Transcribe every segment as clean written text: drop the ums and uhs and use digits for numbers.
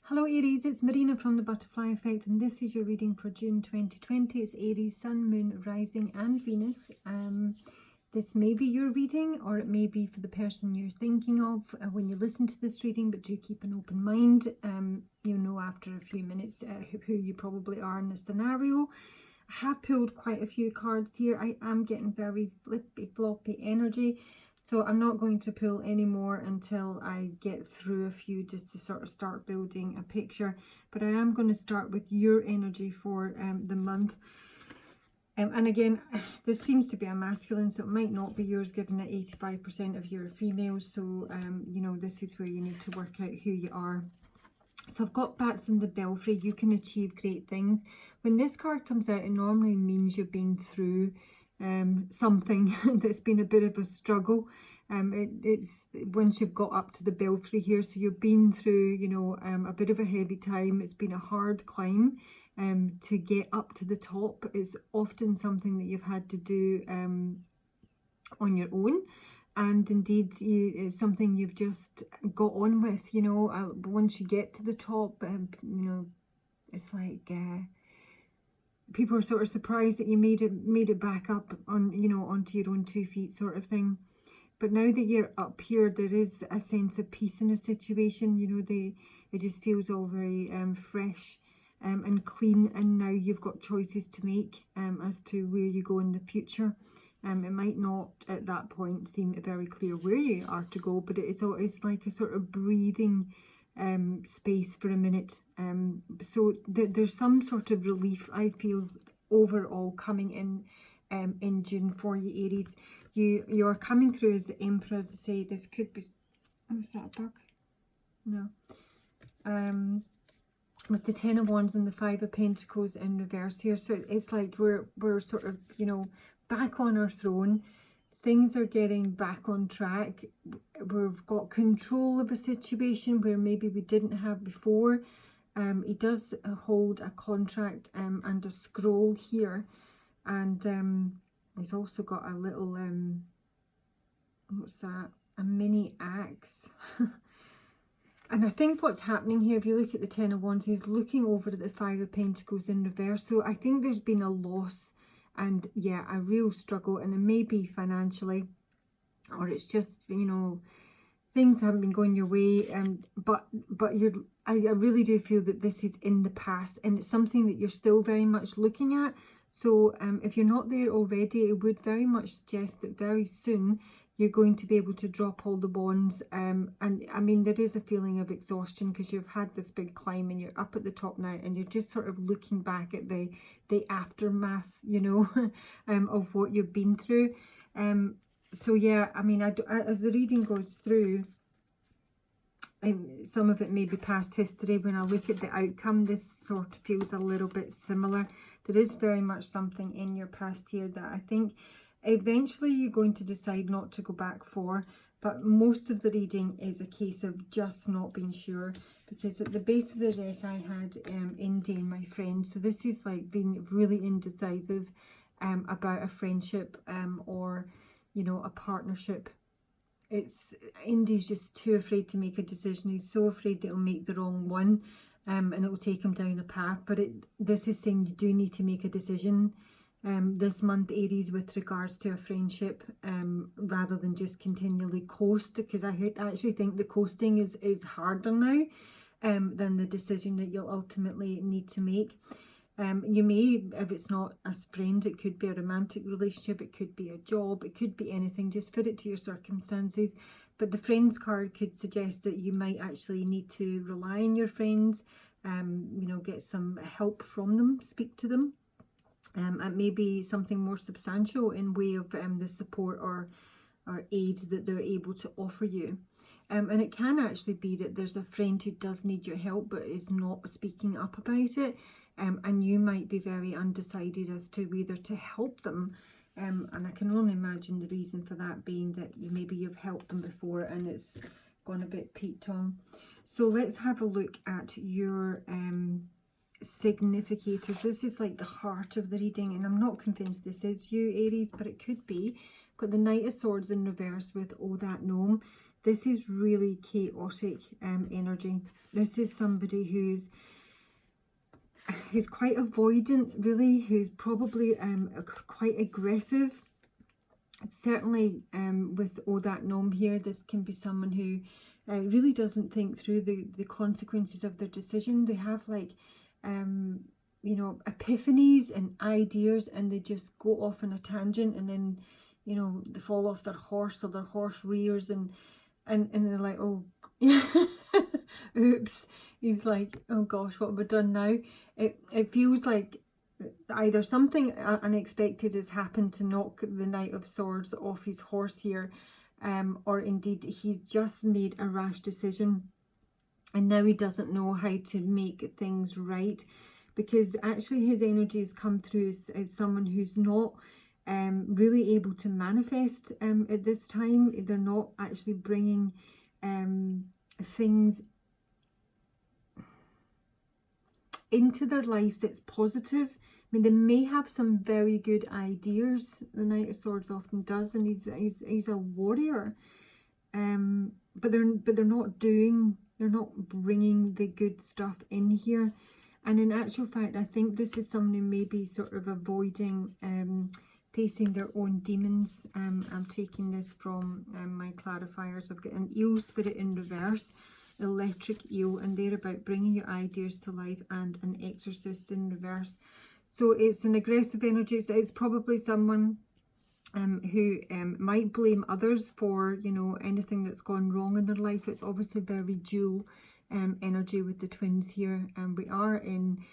Hello Aries, it's Marina from the Butterfly Effect, and this is your reading for June 2020. It's Aries, Sun, Moon, Rising and Venus. This may be your reading, or it may be for the person you're thinking of when you listen to this reading, but do keep an open mind. You'll know after a few minutes who you probably are in the scenario. I have pulled quite a few cards here. I am getting very flippy floppy energy. So I'm not going to pull any more until I get through a few, just to sort of start building a picture. But I am going to start with your energy for the month. And again, this seems to be a masculine, so it might not be yours, given that 85% of you are females. So, you know, this is where you need to work out who you are. So I've got bats in the belfry. You can achieve great things. When this card comes out, it normally means you've been through something that's been a bit of a struggle. It's once you've got up to the belfry here, so you've been through, you know, a bit of a heavy time. It's been a hard climb to get up to the top. It's often something that you've had to do on your own, and indeed it's something you've just got on with, you know. Once you get to the top, you know, it's like people are sort of surprised that you made it back up on, you know, onto your own 2 feet sort of thing. But now that you're up here, there is a sense of peace in a situation. You know, it just feels all very fresh and clean, and now you've got choices to make as to where you go in the future. It might not at that point seem very clear where you are to go, but it's like a sort of breathing space for a minute. So there's some sort of relief, I feel, overall coming in June for you, Aries. You're coming through as the Emperor, as I say. This could be, oh, is that a bug? No. With the Ten of Wands and the Five of Pentacles in reverse here, so it's like we're sort of, you know, back on our throne. Things are getting back on track. We've got control of a situation where maybe we didn't have before. He does hold a contract and a scroll here, and he's also got a little what's that, a mini axe. And I think what's happening here, if you look at the Ten of Wands, he's looking over at the Five of Pentacles in reverse. So I think there's been a loss, and yeah, a real struggle, and it may be financially, or it's just, you know, things haven't been going your way. But I really do feel that this is in the past, and it's something that you're still very much looking at. So if you're not there already, it would very much suggest that very soon you're going to be able to drop all the bonds. And I mean, there is a feeling of exhaustion because you've had this big climb and you're up at the top now, and you're just sort of looking back at the aftermath, you know, of what you've been through. So yeah, I mean, as the reading goes through, some of it may be past history. When I look at the outcome, this sort of feels a little bit similar. There is very much something in your past here that I think eventually you're going to decide not to go back for, but most of the reading is a case of just not being sure, because at the base of the deck I had Indy, my friend. So this is like being really indecisive about a friendship or, you know, a partnership. It's Indy's just too afraid to make a decision. He's so afraid that he'll make the wrong one, and it will take him down a path. But this is saying you do need to make a decision this month, Aries, with regards to a friendship, rather than just continually coast, because I actually think the coasting is harder now than the decision that you'll ultimately need to make. You may, if it's not a friend, it could be a romantic relationship, it could be a job, it could be anything. Just fit it to your circumstances. But the friends card could suggest that you might actually need to rely on your friends, you know, get some help from them, speak to them. It may be something more substantial in way of the support or aid that they're able to offer you. And it can actually be that there's a friend who does need your help but is not speaking up about it. And you might be very undecided as to whether to help them. And I can only imagine the reason for that being that maybe you've helped them before and it's gone a bit peaked-on. So let's have a look at your significators. This is like the heart of the reading, and I'm not convinced this is you, Aries, but it could be. Got the Knight of Swords in reverse with Oh That Gnome. This is really chaotic energy. This is somebody who's quite avoidant, really, who's probably quite aggressive. Certainly with all that gnome here, this can be someone who really doesn't think through the consequences of their decision. They have like you know, epiphanies and ideas, and they just go off on a tangent, and then, you know, they fall off their horse, or their horse rears, and they're like, oh oops. He's like, oh gosh, what have I done now? It feels like either something unexpected has happened to knock the Knight of Swords off his horse here, or indeed he's just made a rash decision and now he doesn't know how to make things right, because actually his energy has come through as someone who's not really able to manifest at this time. They're not actually bringing things into their life that's positive. I mean, they may have some very good ideas. The Knight of Swords often does, and he's a warrior, but they're not bringing the good stuff in here. And in actual fact, I think this is someone who may be sort of avoiding facing their own demons. I'm taking this from my clarifiers. I've got an eel spirit in reverse, electric eel, and they're about bringing your ideas to life, and an exorcist in reverse. So it's an aggressive energy. So it's probably someone who might blame others for, you know, anything that's gone wrong in their life. It's obviously very dual energy with the twins here, and we are in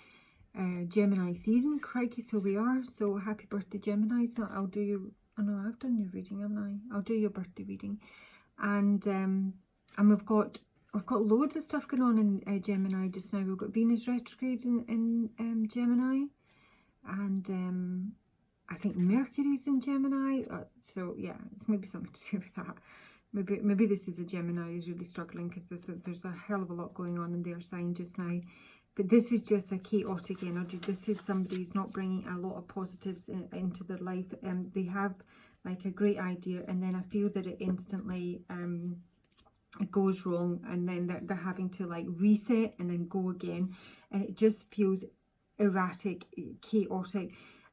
Gemini season. Crikey, so we are. So happy birthday, Gemini. So I'll do your, oh no, I've done your reading, haven't I? I'll do your birthday reading. And we've got loads of stuff going on in Gemini just now. We've got Venus retrograde in Gemini, and I think Mercury's in Gemini. So yeah, it's maybe something to do with that. Maybe this is a Gemini who's really struggling, because there's a hell of a lot going on in their sign just now. But this is just a chaotic energy. This is somebody who's not bringing a lot of positives into their life. They have like a great idea, and then I feel that it instantly it goes wrong, and then they're having to like reset and then go again, and it just feels erratic, chaotic,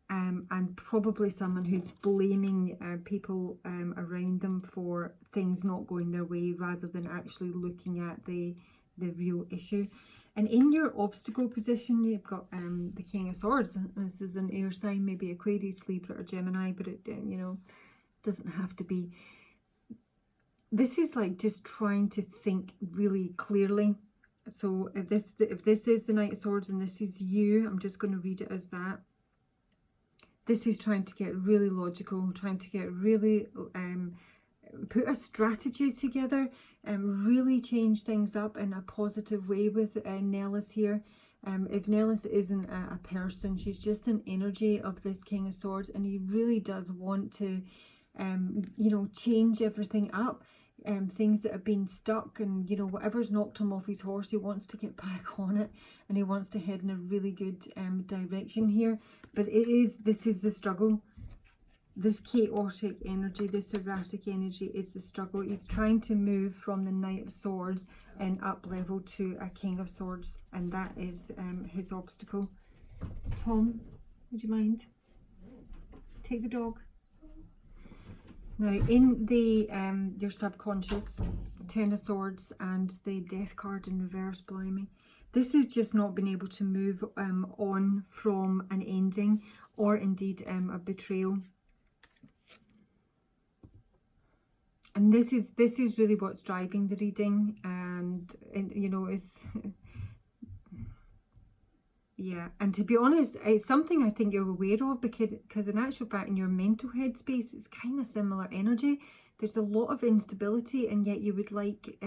and probably someone who's blaming people around them for things not going their way, rather than actually looking at the real issue. And in your obstacle position, you've got the King of Swords. This is an air sign, maybe Aquarius, Libra, or Gemini, but it you know, doesn't have to be. This is like just trying to think really clearly. So if this is the Knight of Swords and this is you, I'm just going to read it as that. This is trying to get really logical, trying to get really put a strategy together and really change things up in a positive way with Nellis here. If Nellis isn't a person, she's just an energy of this King of Swords, and he really does want to you know, change everything up. Things that have been stuck, and you know, whatever's knocked him off his horse, he wants to get back on it, and he wants to head in a really good direction here. But this is the struggle. This chaotic energy, this erratic energy is the struggle. He's trying to move from the Knight of Swords and up level to a King of Swords, and that is his obstacle. Tom, would you mind? Take the dog. Now, in the your subconscious, Ten of Swords and the Death card in reverse, blimey, this is just not being able to move on from an ending, or indeed a betrayal. And this is really what's driving the reading, and you know, it's yeah. And to be honest, it's something I think you're aware of, because in actual fact, in your mental headspace, it's kind of similar energy. There's a lot of instability, and yet you would like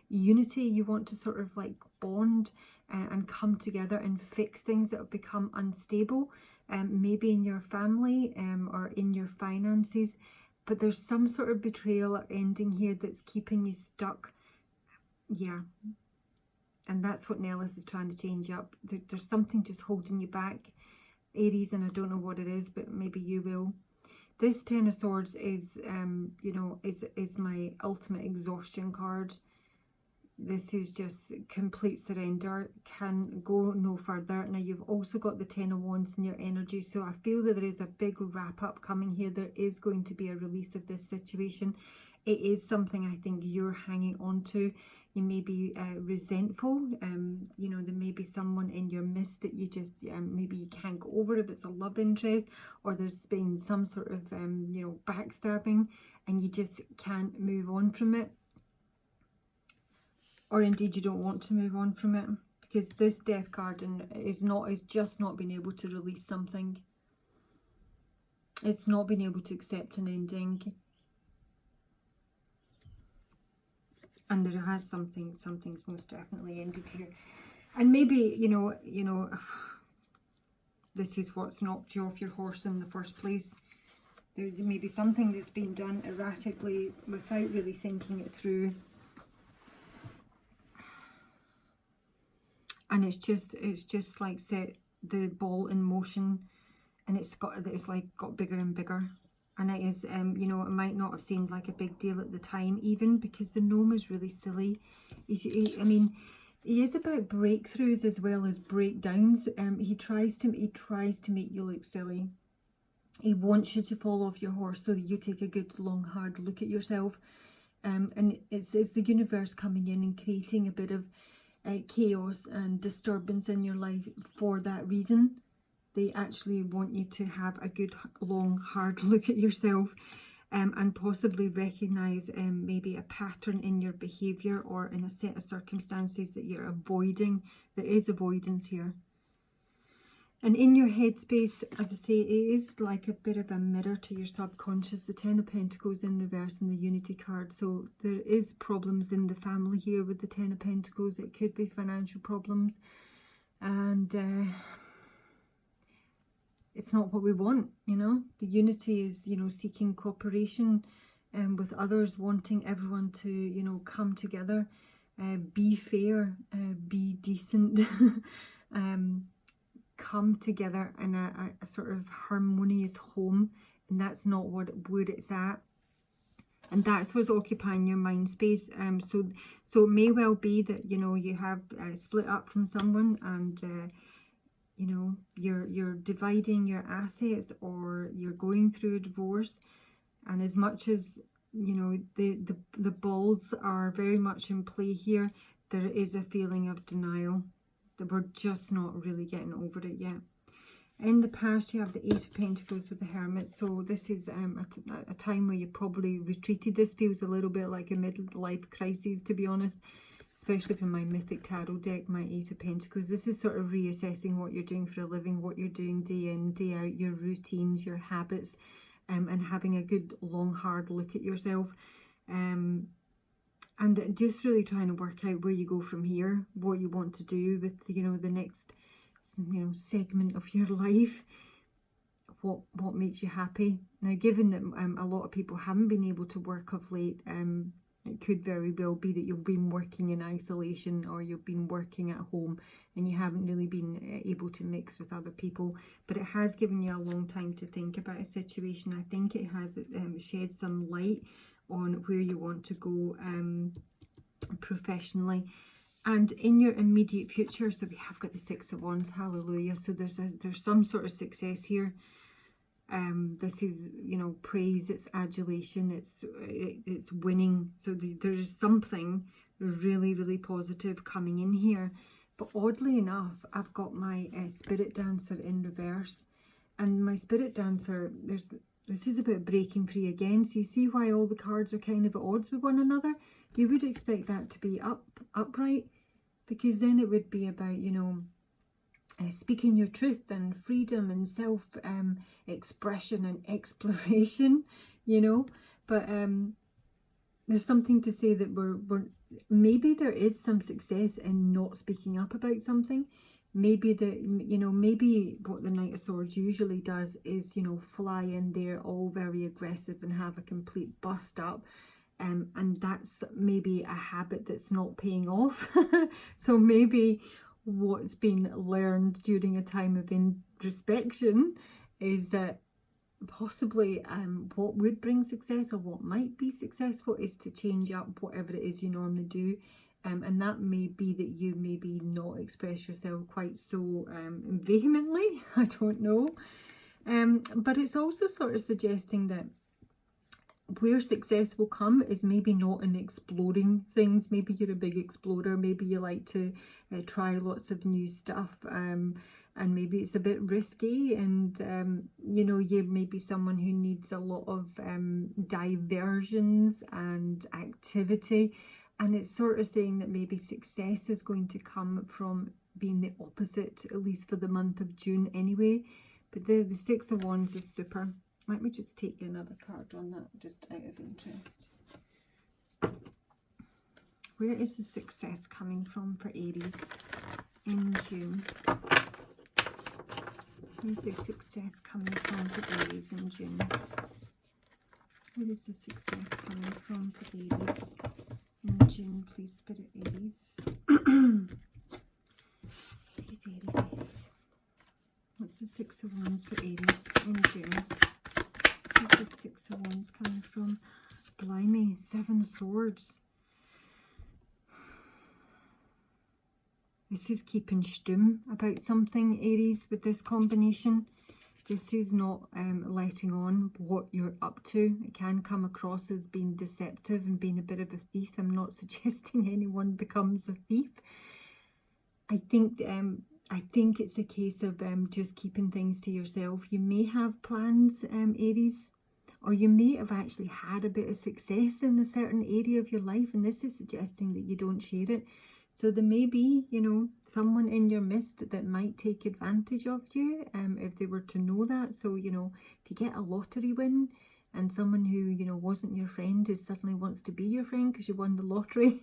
unity. You want to sort of like bond and come together and fix things that have become unstable, maybe in your family or in your finances. But there's some sort of betrayal or ending here that's keeping you stuck. Yeah. And that's what Nellis is trying to change up. There's something just holding you back, Aries, and I don't know what it is, but maybe you will. This Ten of Swords is, you know, is my ultimate exhaustion card. This is just complete surrender, can go no further. Now you've also got the Ten of Wands in your energy, so I feel that there is a big wrap up coming here. There is going to be a release of this situation. It is something I think you're hanging on to. You may be resentful. You know, there may be someone in your midst that you just maybe you can't go over if it's a love interest, or there's been some sort of you know, backstabbing and you just can't move on from it. Or indeed you don't want to move on from it, because this Death card is just not being able to release something. It's not being able to accept an ending. And there has something's most definitely ended here. And maybe, you know, this is what's knocked you off your horse in the first place. There may be something that's been done erratically without really thinking it through. And it's just like set the ball in motion, and it's got bigger and bigger. And it is, you know, it might not have seemed like a big deal at the time, even because the gnome is really silly. I mean, he is about breakthroughs as well as breakdowns. He tries to make you look silly. He wants you to fall off your horse so that you take a good long hard look at yourself. And it's the universe coming in and creating a bit of chaos and disturbance in your life for that reason. They actually want you to have a good long hard look at yourself, and possibly recognize maybe a pattern in your behavior or in a set of circumstances that you're avoiding. There is avoidance here. And in your headspace, as I say, it is like a bit of a mirror to your subconscious. The Ten of Pentacles in reverse and the Unity card. So there is problems in the family here with the Ten of Pentacles. It could be financial problems. And it's not what we want, you know. The Unity is, you know, seeking cooperation with others, wanting everyone to, you know, come together, be fair, be decent, come together in a sort of harmonious home. And that's not where it's at, and that's what's occupying your mind space. So it may well be that, you know, you have split up from someone, and you know, you're dividing your assets, or you're going through a divorce. And as much as, you know, the balls are very much in play here, there is a feeling of denial that we're just not really getting over it yet. In the past, you have the Eight of Pentacles with the Hermit. So this is a time where you probably retreated. This feels a little bit like a midlife crisis, to be honest, especially from my Mythic Tarot deck, my Eight of Pentacles. This is sort of reassessing what you're doing for a living, what you're doing day in, day out, your routines, your habits, and having a good long hard look at yourself. And just really trying to work out where you go from here, what you want to do with, you know, the next, you know, segment of your life, what makes you happy. Now, given that a lot of people haven't been able to work of late, it could very well be that you've been working in isolation, or you've been working at home and you haven't really been able to mix with other people. But it has given you a long time to think about a situation. I think it has shed some light on where you want to go professionally and in your immediate future. So we have got the Six of Wands, hallelujah. So there's some sort of success here. This is, you know, praise, it's adulation, it's winning. So there's something really, really positive coming in here. But oddly enough, I've got my Spirit Dancer in reverse, and my Spirit Dancer, this is about breaking free again. So you see why all the cards are kind of at odds with one another. You would expect that to be upright, because then it would be about, you know, speaking your truth and freedom and self expression and exploration, you know. But there's something to say that we're maybe there is some success in not speaking up about something. Maybe maybe what the Knight of Swords usually does is, you know, fly in there all very aggressive and have a complete bust up. And that's maybe a habit that's not paying off. So maybe what's been learned during a time of introspection is that possibly what would bring success, or what might be successful, is to change up whatever it is you normally do. And that may be that you maybe not express yourself quite so vehemently. I don't know. But it's also sort of suggesting that where success will come is maybe not in exploring things. Maybe you're a big explorer. Maybe you like to try lots of new stuff. And maybe it's a bit risky, and you know, you may be someone who needs a lot of diversions and activity. And it's sort of saying that maybe success is going to come from being the opposite, at least for the month of June anyway. But the Six of Wands is super. Let me just take another card on that, just out of interest. Where is the success coming from for Aries in June? Where's the success coming from for Aries in June? Where is the success coming from for Aries in June, please, Spirit Aries? Aries. What's the Six of Wands for Aries in June? Where's the Six of Wands coming from? Blimey, Seven of Swords. This is keeping schtum about something, Aries, with this combination. This is not letting on what you're up to. It can come across as being deceptive and being a bit of a thief. I'm not suggesting anyone becomes a thief. I think it's a case of just keeping things to yourself. You may have plans, Aries, or you may have actually had a bit of success in a certain area of your life, and this is suggesting that you don't share it. So there may be, you know, someone in your midst that might take advantage of you if they were to know that. So, you know, if you get a lottery win and someone who, you know, wasn't your friend is suddenly wants to be your friend because you won the lottery,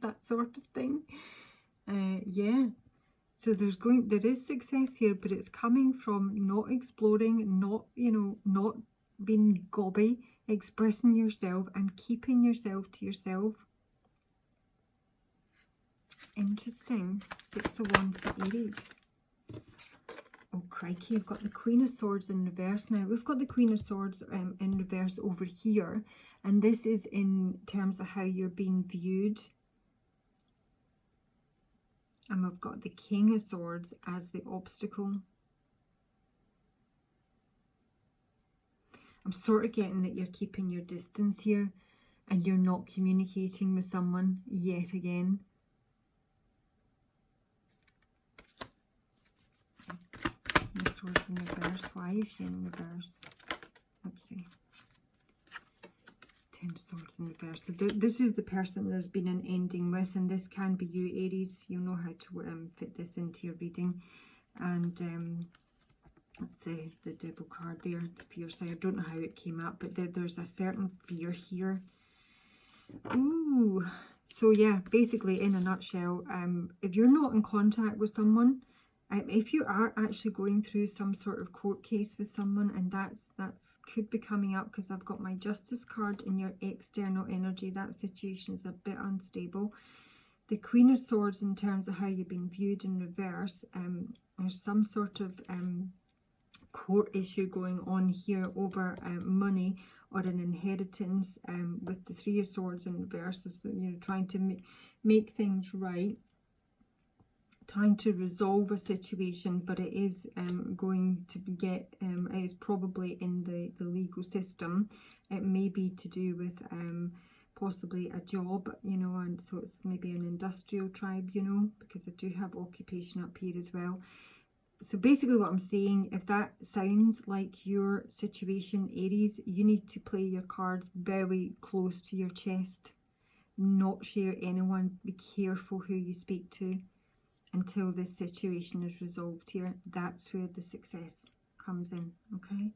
that sort of thing. Yeah. So there is success here, but it's coming from not exploring, not, you know, not being gobby, expressing yourself and keeping yourself to yourself. Interesting. Six of Wands for Aries. Oh, crikey, I've got the Queen of Swords in reverse now. We've got the Queen of Swords in reverse over here. And this is in terms of how you're being viewed. And we've got the King of Swords as the obstacle. I'm sort of getting that you're keeping your distance here. And you're not communicating with someone yet again. The Swords in reverse. Why is she in reverse? Oopsie. Ten of Swords in reverse. So this is the person there's been an ending with, and this can be you, Aries. You'll know how to fit this into your reading. And that's the Devil card there, the fear side. I don't know how it came up, but there's a certain fear here. Ooh. So yeah, basically in a nutshell, if you're not in contact with someone, if you are actually going through some sort of court case with someone, and that's could be coming up, because I've got my Justice card in your external energy, that situation is a bit unstable. The Queen of Swords, in terms of how you've been viewed in reverse, there's some sort of court issue going on here over money or an inheritance, with the Three of Swords in reverse. So, you know, trying to make things right, trying to resolve a situation, but it is going to get, it is probably in the legal system. It may be to do with possibly a job, you know, and so it's maybe an industrial tribe, you know, because I do have occupation up here as well. So basically what I'm saying, if that sounds like your situation, Aries, you need to play your cards very close to your chest. Not share anyone. Be careful who you speak to until this situation is resolved here. That's where the success comes in, okay?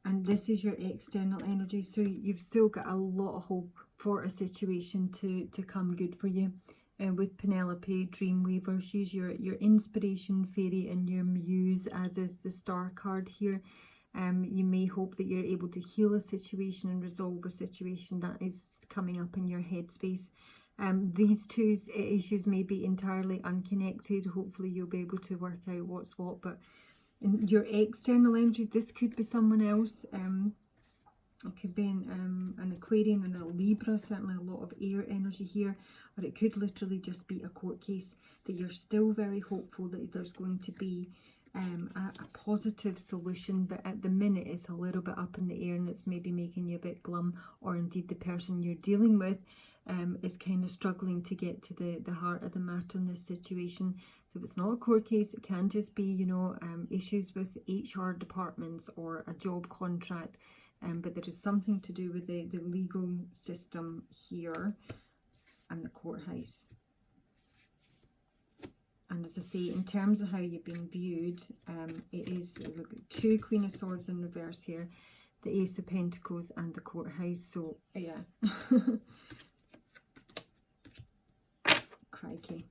And this is your external energy, so you've still got a lot of hope for a situation to come good for you. With Penelope, Dreamweaver, she's your inspiration fairy and your muse, as is the Star card here. You may hope that you're able to heal a situation and resolve a situation that is coming up in your headspace. These two issues may be entirely unconnected. Hopefully you'll be able to work out what's what, but in your external energy, this could be someone else. It could be an Aquarian and a Libra, certainly a lot of air energy here, or it could literally just be a court case that you're still very hopeful that there's going to be a positive solution, but at the minute it's a little bit up in the air and it's maybe making you a bit glum, or indeed the person you're dealing with is kind of struggling to get to the heart of the matter in this situation. So if it's not a court case, it can just be, you know, issues with HR departments or a job contract. But there is something to do with the legal system here and the courthouse. And as I say, in terms of how you've been viewed, it is, look, 2 Queen of Swords in reverse here, the Ace of Pentacles and the courthouse. So, yeah. Crikey.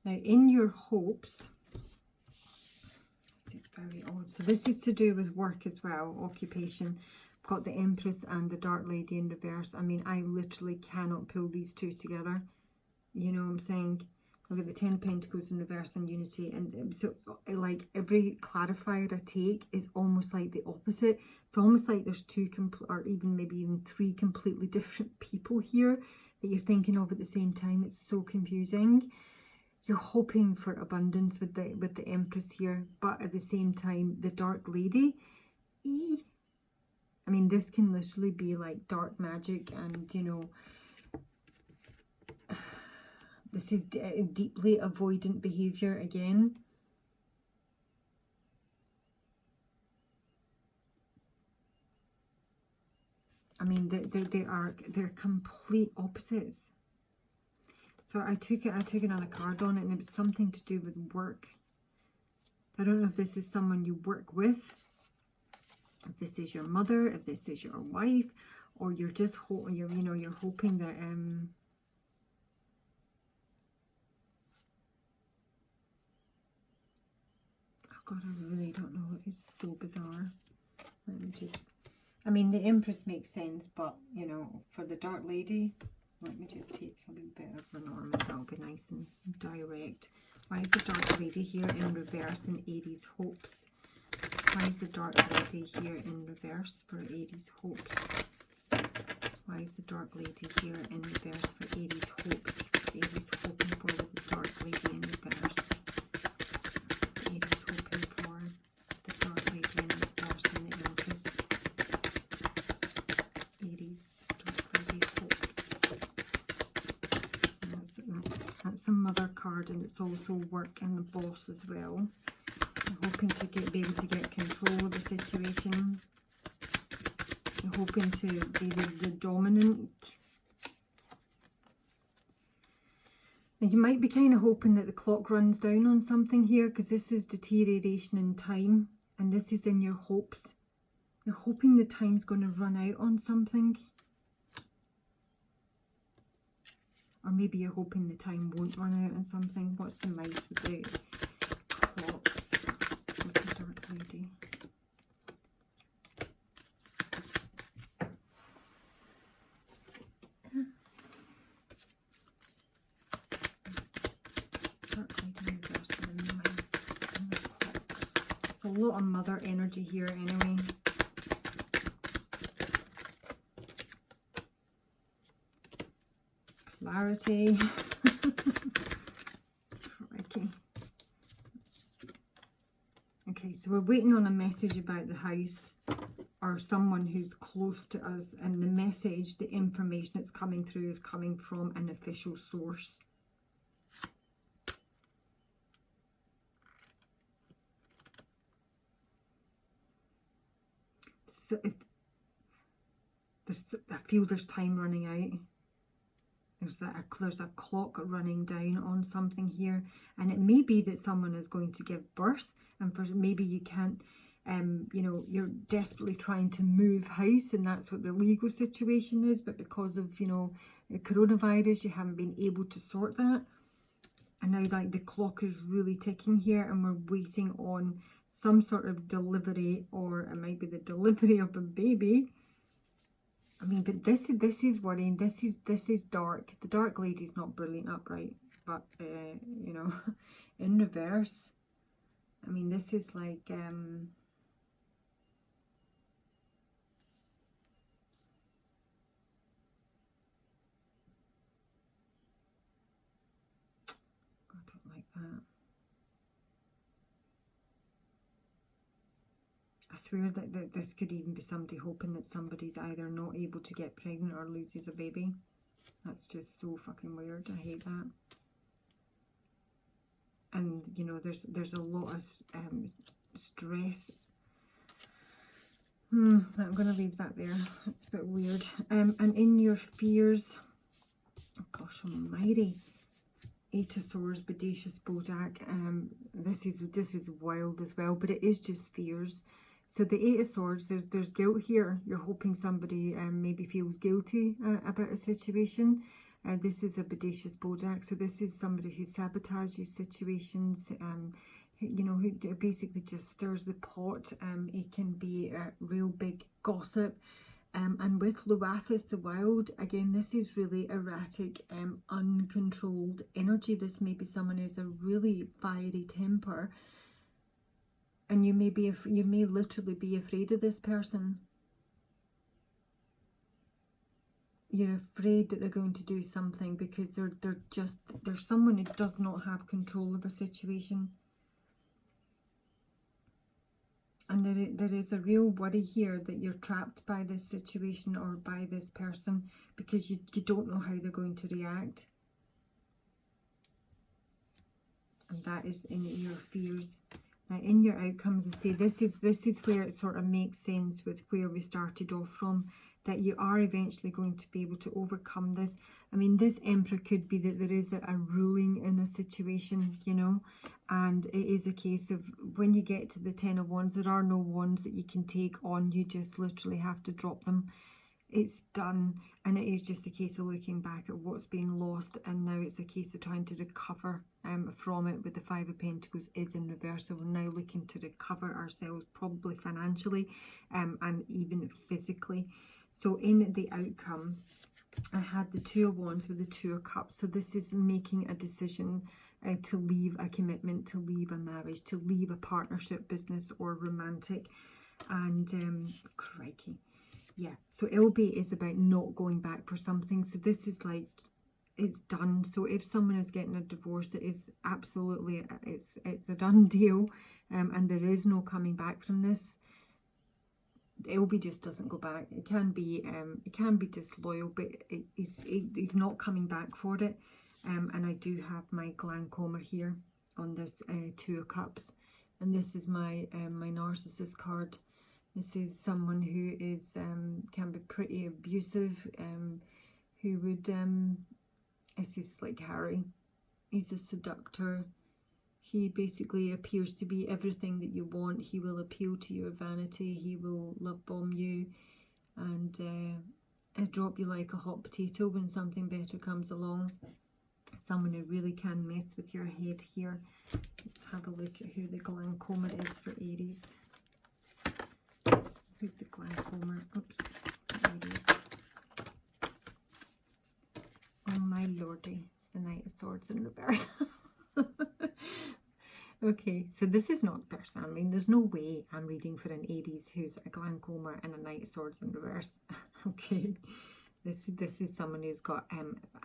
Now, in your hopes, it's very odd. So this is to do with work as well, occupation. Got the Empress and the Dark Lady in reverse. I mean, I literally cannot pull these two together. You know what I'm saying? I've got the 10 of Pentacles in reverse and unity. And so, like, every clarifier I take is almost like the opposite. It's almost like there's 2, or even maybe even 3 completely different people here that you're thinking of at the same time. It's so confusing. You're hoping for abundance with the Empress here, but at the same time, the Dark Lady, I mean, this can literally be like dark magic, and, you know, this is deeply avoidant behavior again. I mean, they're complete opposites. So I took another card on it, and it was something to do with work. I don't know if this is someone you work with, if this is your mother, if this is your wife, or you're just you're hoping that oh God, I really don't know. It's so bizarre. Let me just, I mean, the Empress makes sense, but, you know, for the Dark Lady, let me just take a wee bit of Lenormand. That'll be nice and direct. Why is the Dark Lady here in reverse in Aries hopes? Why is the Dark Lady here in reverse for Aries hopes? Why is the Dark Lady here in reverse for Aries hopes? Aries hoping for the Dark Lady in reverse. Aries hoping for the Dark Lady in reverse and the Empress. Aries, Dark Lady hopes. That's a mother card, and it's also work and the boss as well. I'm hoping to be able to get control of the situation. I'm hoping to be the dominant. And you might be kind of hoping that the clock runs down on something here, because this is deterioration in time, and this is in your hopes. You're hoping the time's going to run out on something. Or maybe you're hoping the time won't run out on something. What's the mice with the clocks with the Dark Lady? Dark Lady in reverse for the mice and the clocks. There's a lot of mother energy here anyway. Clarity. Okay, so we're waiting on a message about the house or someone who's close to us, and the message, the information that's coming through is coming from an official source. So I feel there's time running out. There's a clock running down on something here, and it may be that someone is going to give birth, and maybe you can't, you know, you're desperately trying to move house, and that's what the legal situation is, but because of, you know, the coronavirus, you haven't been able to sort that, and now like the clock is really ticking here, and we're waiting on some sort of delivery, or it might be the delivery of a baby. I mean, but this is worrying. This is dark. The Dark Lady's not brilliant upright, but you know, in reverse, I mean, this is like, God, I don't like that. I swear that this could even be somebody hoping that somebody's either not able to get pregnant or loses a baby. That's just so fucking weird. I hate that. And you know, there's a lot of stress. I'm going to leave that there. It's a bit weird. And in your fears, oh gosh almighty, Eight of Swords, Bodacious Bodak. This is wild as well, but it is just fears. So the Eight of Swords, there's guilt here. You're hoping somebody maybe feels guilty about a situation. This is a Bodacious Bodak, so this is somebody who sabotages situations, you know, who basically just stirs the pot. It can be a real big gossip. And with Luathis the Wild, again, this is really erratic, uncontrolled energy. This may be someone who has a really fiery temper, and you may literally be afraid of this person. You're afraid that they're going to do something because they're someone who does not have control of a situation. And there is a real worry here that you're trapped by this situation or by this person because you don't know how they're going to react. And that is in your fears. Now in your outcomes, I say this is where it sort of makes sense with where we started off from, that you are eventually going to be able to overcome this. I mean, this Emperor could be that there is a ruling in a situation, you know, and it is a case of when you get to the Ten of Wands, there are no wands that you can take on. You just literally have to drop them. It's done, and it is just a case of looking back at what's been lost, and now it's a case of trying to recover from it. With the Five of Pentacles is in reverse, so we're now looking to recover ourselves, probably financially and even physically. So in the outcome, I had the Two of Wands with the Two of Cups. So this is making a decision to leave a commitment, to leave a marriage, to leave a partnership, business or romantic. And crikey. Yeah, so LB is about not going back for something. So this is like, it's done. So if someone is getting a divorce, it is absolutely, it's a done deal. And there is no coming back from this. LB just doesn't go back. It can be disloyal, but he's not coming back for it. And I do have my glaucoma here on this Two of Cups, and this is my my narcissist card. This is someone who is can be pretty abusive, who would this is like Harry. He's a seductor. He basically appears to be everything that you want. He will appeal to your vanity. He will love bomb you and drop you like a hot potato when something better comes along. Someone who really can mess with your head here. Let's have a look at who the glaucoma is for Aries. Who's the glaucoma? Oops, Aries. Oh my lordy, it's the Knight of Swords in reverse. Okay, so this is not the person. I mean, there's no way I'm reading for an Aries who's a glaucoma and a Knight of Swords in reverse. Okay, this is someone who's got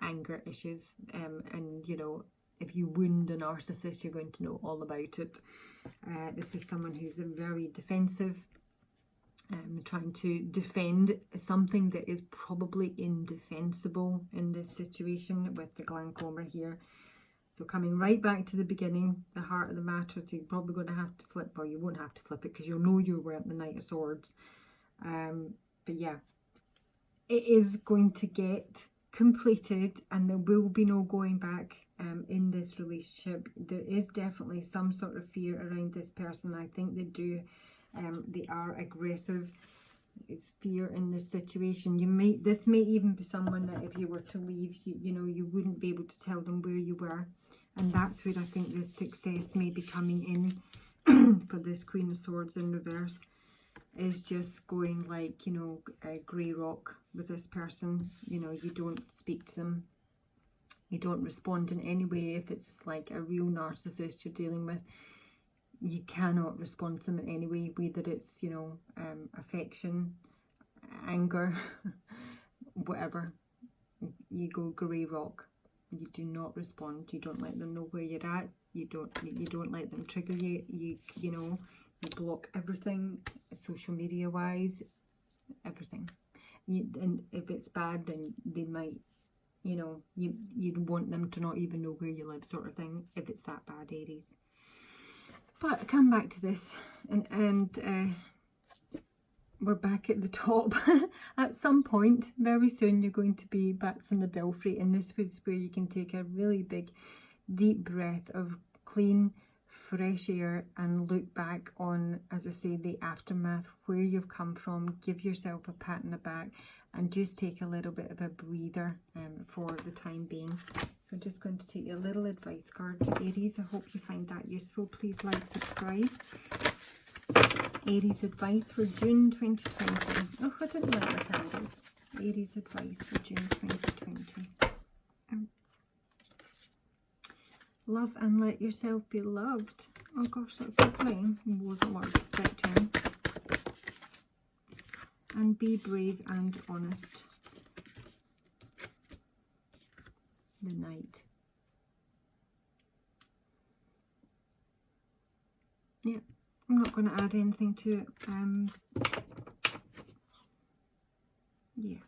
anger issues, and you know, if you wound a narcissist, you're going to know all about it. This is someone who's very defensive, trying to defend something that is probably indefensible in this situation with the glaucoma here. So coming right back to the beginning, the heart of the matter, so you're probably going to have to flip, well, you won't have to flip it because you'll know you weren't the Knight of Swords. But yeah, it is going to get completed and there will be no going back in this relationship. There is definitely some sort of fear around this person. I think they are aggressive. It's fear in this situation. This may even be someone that if you were to leave, you know, you wouldn't be able to tell them where you were. And that's where I think this success may be coming in for this Queen of Swords in reverse, is just going like, you know, grey rock with this person. You know, you don't speak to them. You don't respond in any way if it's like a real narcissist you're dealing with. you cannot respond to them in any way, whether it's, you know, affection, anger, whatever. You go grey rock. You do not respond. You don't let them know where you're at. You don't let them trigger you. You know, you block everything, social media wise, everything. And if it's bad, then they might, you know, you'd want them to not even know where you live, sort of thing, if it's that bad, Aries. But come back to this, and we're back at the top. At some point, very soon, you're going to be bats on the belfry, and this is where you can take a really big, deep breath of clean, fresh air and look back on, as I say, the aftermath, where you've come from. Give yourself a pat on the back and just take a little bit of a breather for the time being. I'm just going to take your little advice card, Aries. I hope you find that useful. Please like, subscribe. Aries advice for June 2020. Oh, I didn't like the candles. Aries advice for June 2020. Love and let yourself be loved. Oh gosh, that's lovely. Wasn't what I was expecting. And be brave and honest. The Knight. Yeah, I'm not going to add anything to it. Yeah.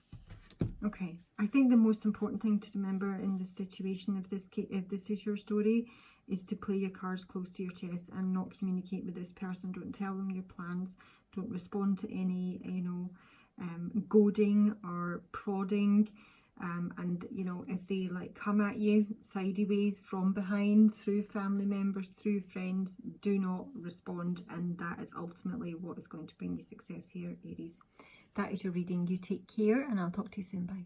Okay, I think the most important thing to remember in this situation, if this is your story, is to play your cards close to your chest and not communicate with this person. Don't tell them your plans. Don't respond to any, you know, goading or prodding. And, you know, if they like come at you sideways, from behind, through family members, through friends, do not respond. And that is ultimately what is going to bring you success here, Aries. That is your reading. You take care, and I'll talk to you soon. Bye.